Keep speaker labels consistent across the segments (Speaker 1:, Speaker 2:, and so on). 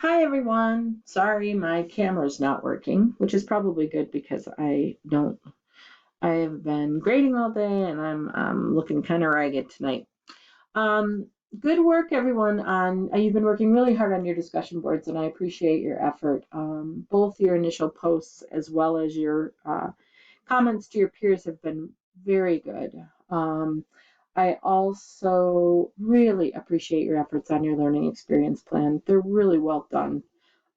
Speaker 1: Hi everyone. Sorry, my camera's not working, which is probably good because I have been grading all day and I'm looking kind of ragged tonight. Um, Good work everyone on you've been working really hard on your discussion boards and I appreciate your effort. Both your initial posts as well as your comments to your peers have been very good. Um, I also really appreciate your efforts on your learning experience plan. They're really well done.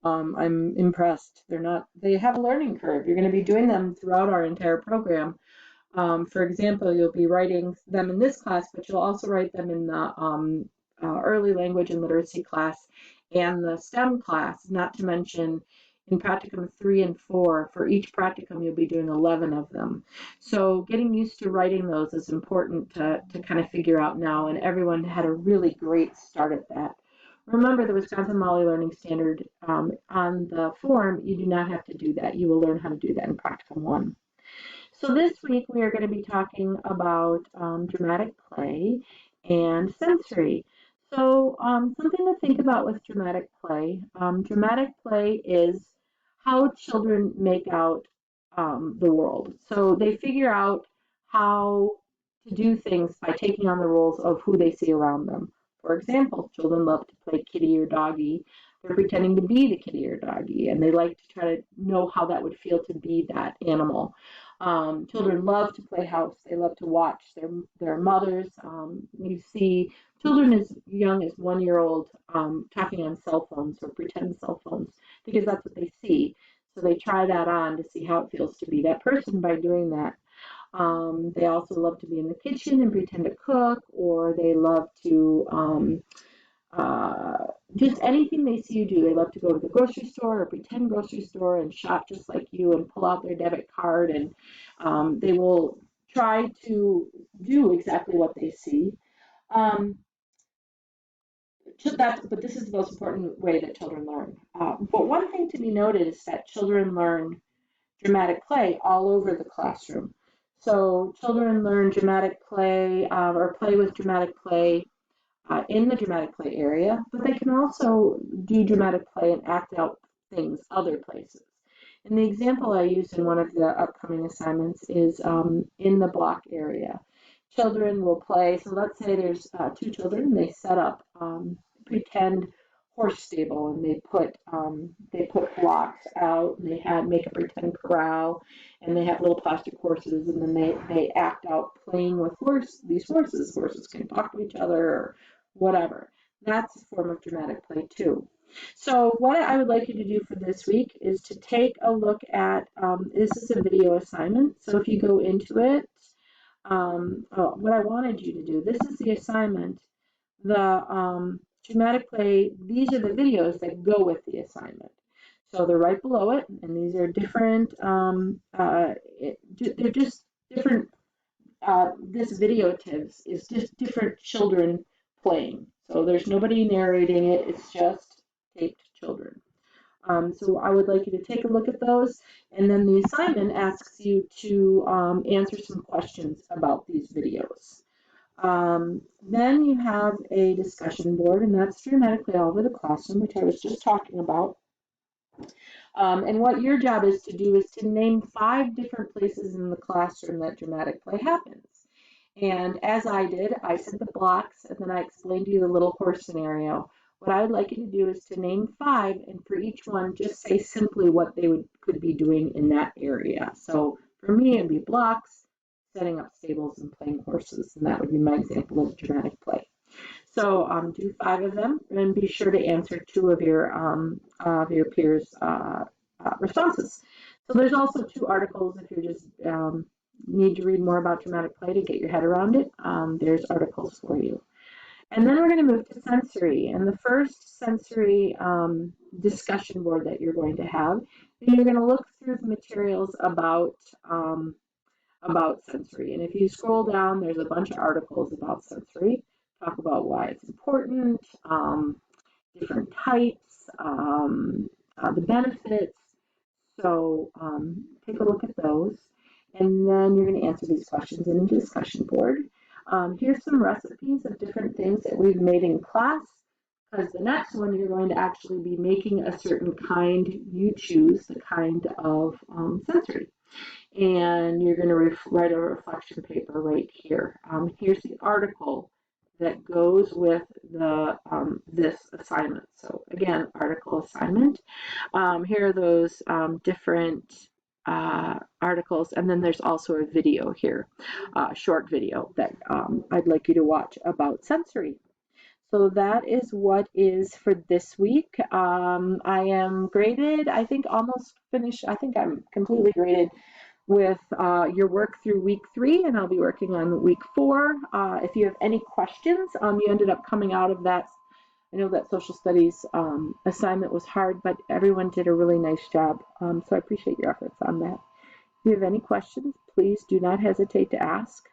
Speaker 1: I'm impressed. They have a learning curve. You're going to be doing them throughout our entire program. For example, you'll be writing them in this class, but you'll also write them in the early language and literacy class and the STEM class, not to mention in practicum 3 and 4. For each practicum, you'll be doing 11 of them. So getting used to writing those is important to kind of figure out now, and everyone had a really great start at that. Remember the Wisconsin Molly Learning Standard on the form, you do not have to do that. You will learn how to do that in practicum 1. So this week we are going to be talking about dramatic play and sensory. So something to think about with dramatic play. Dramatic play is how children make out the world. So they figure out how to do things by taking on the roles of who they see around them. For example, children love to play kitty or doggy. They're pretending to be the kitty or doggy, and they like to try to know how that would feel to be that animal. Children love to play house. They love to watch their mothers. You see children as young as 1 year old talking on cell phones or pretend cell phones because that's what they see. So they try that on to see how it feels to be that person by doing that. They also love to be in the kitchen and pretend to cook, or they love to uh, just anything they see you do. They love to go to the grocery store or pretend grocery store and shop just like you and pull out their debit card, and they will try to do exactly what they see. Um, but this is the most important way that children learn. But one thing to be noted is that children learn dramatic play all over the classroom. So children learn dramatic play or play with dramatic play in the dramatic play area, but they can also do dramatic play and act out things other places. And the example I used in one of the upcoming assignments is in the block area. Children will play, so let's say there's two children, and they set up pretend horse stable, and they put blocks out, and they make a pretend corral, and they have little plastic horses, and then they act out playing with these horses. Horses can talk to each other or whatever. That's a form of dramatic play too. So what I would like you to do for this week is to take a look at, this is a video assignment. So if you go into it, what I wanted you to do, this is the assignment. The dramatic play, these are the videos that go with the assignment. So they're right below it, and these are different, they're just different, this video tips is just different children playing. So there's nobody narrating it, it's just taped children. So I would like you to take a look at those, and then the assignment asks you to answer some questions about these videos. Then you have a discussion board, and that's dramatically all over the classroom, which I was just talking about. And what your job is to do is to name 5 different places in the classroom that dramatic play happens. And as I did, I said the blocks, and then I explained to you the little horse scenario. What I would like you to do is to name 5, and for each one, just say simply what they could be doing in that area. So for me, it'd be blocks, setting up stables, and playing horses, and that would be my example of dramatic play. So do 5 of them, and be sure to answer 2 of your peers' responses. So there's also 2 articles if you just need to read more about dramatic play to get your head around it. There's articles for you. And then we're going to move to sensory. And the first sensory discussion board that you're going to have, you're going to look through the materials about sensory. And if you scroll down, there's a bunch of articles about sensory. Talk about why it's important, different types, the benefits. So take a look at those. And then you're going to answer these questions in a discussion board. Here's some recipes of different things that we've made in class. because the next one you're going to actually be making a certain kind, you choose the kind of sensory. And you're going to write a reflection paper right here. Here's the article that goes with the this assignment. So again, article assignment. Here are those different articles, and then there's also a video here, short video that I'd like you to watch about sensory. So that is what is for this week. I am graded, I think almost finished. I think I'm completely graded with your work through week 3, and I'll be working on week 4. If you have any questions, you ended up coming out of that. I know that social studies assignment was hard, but everyone did a really nice job. So I appreciate your efforts on that. If you have any questions, please do not hesitate to ask.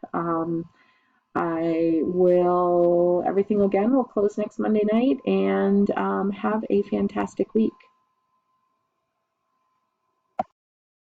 Speaker 1: Everything again will close next Monday night, and have a fantastic week.